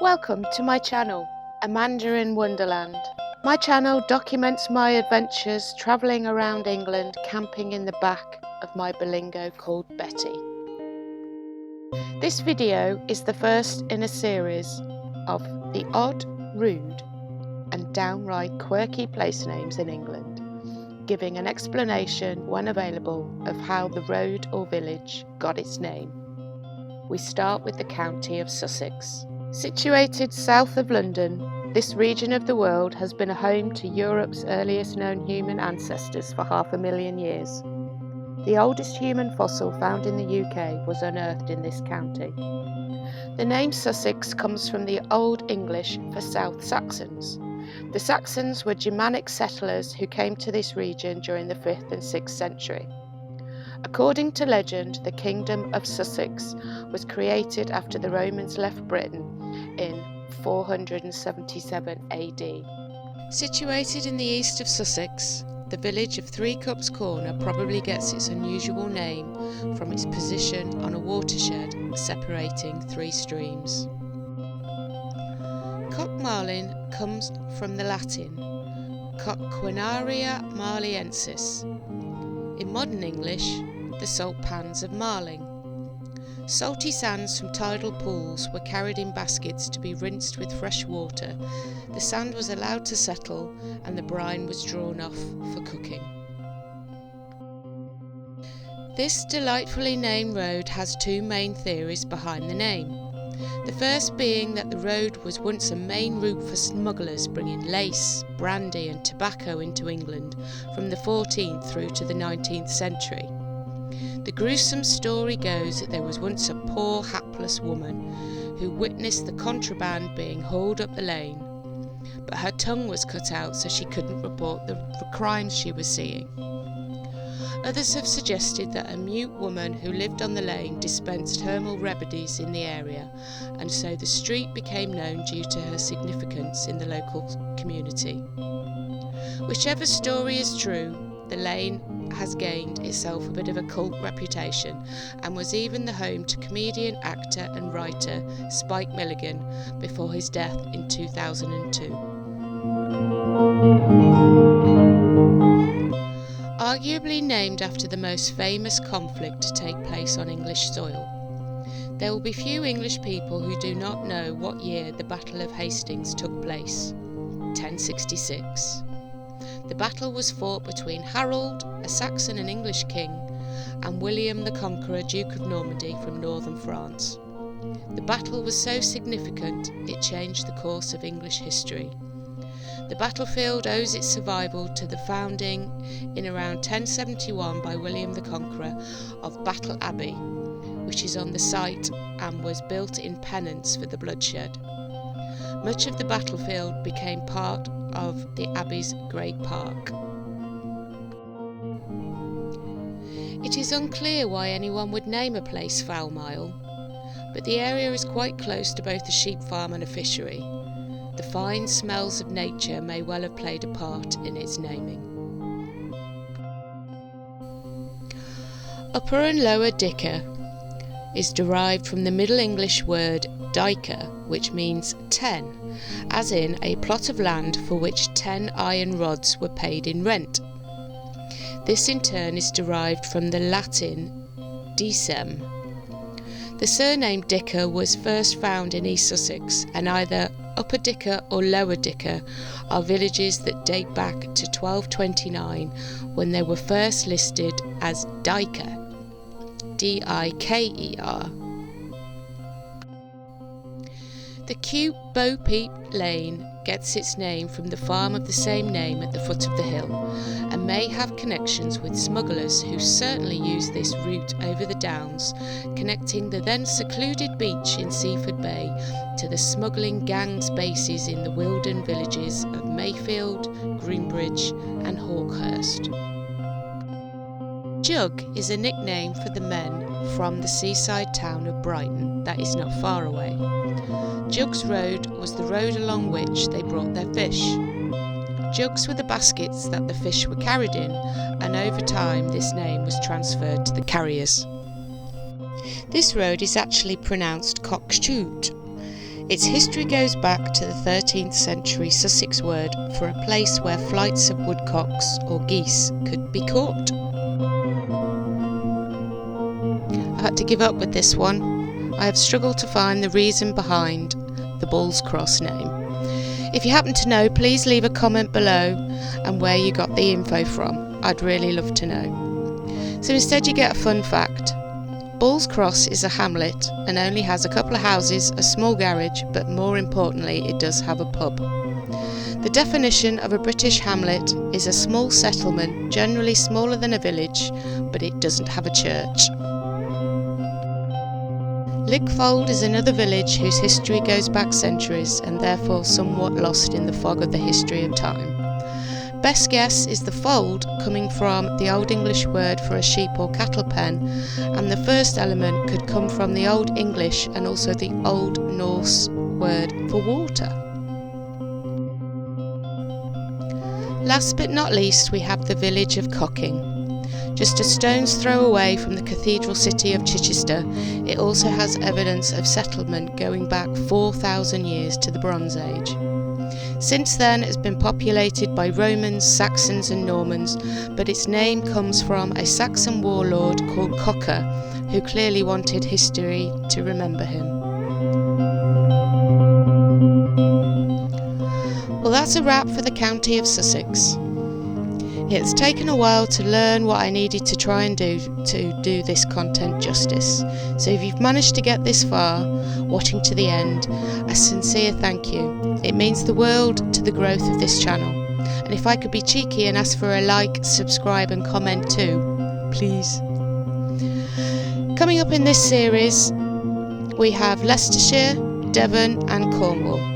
Welcome to my channel, Amanda in Wonderland. My channel documents my adventures travelling around England, camping in the back of my Berlingo called Betty. This video is the first in a series of the odd, rude and downright quirky place names in England, giving an explanation when available of how the road or village got its name. We start with the county of Sussex. Situated south of London, this region of the world has been a home to Europe's earliest known human ancestors for 500,000 years. The oldest human fossil found in the UK was unearthed in this county. The name Sussex comes from the Old English for South Saxons. The Saxons were Germanic settlers who came to this region during the 5th and 6th century. According to legend, the Kingdom of Sussex was created after the Romans left Britain in 477 AD. Situated in the east of Sussex, the village of Three Cups Corner probably gets its unusual name from its position on a watershed separating three streams. Cockmarlin comes from the Latin Coquinaria marliensis. In modern English, the salt pans of Marling. Salty sands from tidal pools were carried in baskets to be rinsed with fresh water. The sand was allowed to settle and the brine was drawn off for cooking. This delightfully named road has two main theories behind the name. The first being that the road was once a main route for smugglers bringing lace, brandy and tobacco into England from the 14th through to the 19th century. The gruesome story goes that there was once a poor hapless woman who witnessed the contraband being hauled up the lane, but her tongue was cut out so she couldn't report the crimes she was seeing. Others have suggested that a mute woman who lived on the lane dispensed herbal remedies in the area, and so the street became known due to her significance in the local community. Whichever story is true, the lane has gained itself a bit of a cult reputation and was even the home to comedian, actor and writer Spike Milligan before his death in 2002. Arguably named after the most famous conflict to take place on English soil. There will be few English people who do not know what year the Battle of Hastings took place. 1066. The battle was fought between Harold, a Saxon and English king, and William the Conqueror, Duke of Normandy from northern France. The battle was so significant it changed the course of English history. The battlefield owes its survival to the founding in around 1071 by William the Conqueror of Battle Abbey, which is on the site and was built in penance for the bloodshed. Much of the battlefield became part of the Abbey's Great Park. It is unclear why anyone would name a place Foul Mile, but the area is quite close to both a sheep farm and a fishery. The fine smells of nature may well have played a part in its naming. Upper and Lower Dicker is derived from the Middle English word diker, which means 10, as in a plot of land for which 10 iron rods were paid in rent. This in turn is derived from the Latin decem. The surname Dicker was first found in East Sussex, and either Upper Dicker or Lower Dicker are villages that date back to 1229 when they were first listed as Diker, D-I-K-E-R. The cute Bo Peep Lane gets its name from the farm of the same name at the foot of the hill, and may have connections with smugglers who certainly used this route over the downs, connecting the then secluded beach in Seaford Bay to the smuggling gangs' bases in the Wilden villages of Mayfield, Greenbridge and Hawkhurst. Jug is a nickname for the men from the seaside town of Brighton that is not far away. Jugs Road was the road along which they brought their fish. Jugs were the baskets that the fish were carried in, and over time this name was transferred to the carriers. This road is actually pronounced Cockshoot. Its history goes back to the 13th century Sussex word for a place where flights of woodcocks or geese could be caught. I had to give up with this one. I have struggled to find the reason behind the Ball's Cross name. If you happen to know, please leave a comment below and where you got the info from. I'd really love to know. So instead you get a fun fact. Ball's Cross is a hamlet and only has a couple of houses, a small garage, but more importantly it does have a pub. The definition of a British hamlet is a small settlement, generally smaller than a village, but it doesn't have a church. Lickfold is another village whose history goes back centuries and therefore somewhat lost in the fog of the history of time. Best guess is the fold coming from the Old English word for a sheep or cattle pen, and the first element could come from the Old English and also the Old Norse word for water. Last but not least, we have the village of Cocking. Just a stone's throw away from the cathedral city of Chichester, it also has evidence of settlement going back 4,000 years to the Bronze Age. Since then it has been populated by Romans, Saxons and Normans, but its name comes from a Saxon warlord called Cocker, who clearly wanted history to remember him. Well, that's a wrap for the county of Sussex. It's taken a while to learn what I needed to try and do to do this content justice. So if you've managed to get this far, watching to the end, a sincere thank you. It means the world to the growth of this channel. And if I could be cheeky and ask for a like, subscribe and comment too, please. Coming up in this series, we have Leicestershire, Devon and Cornwall.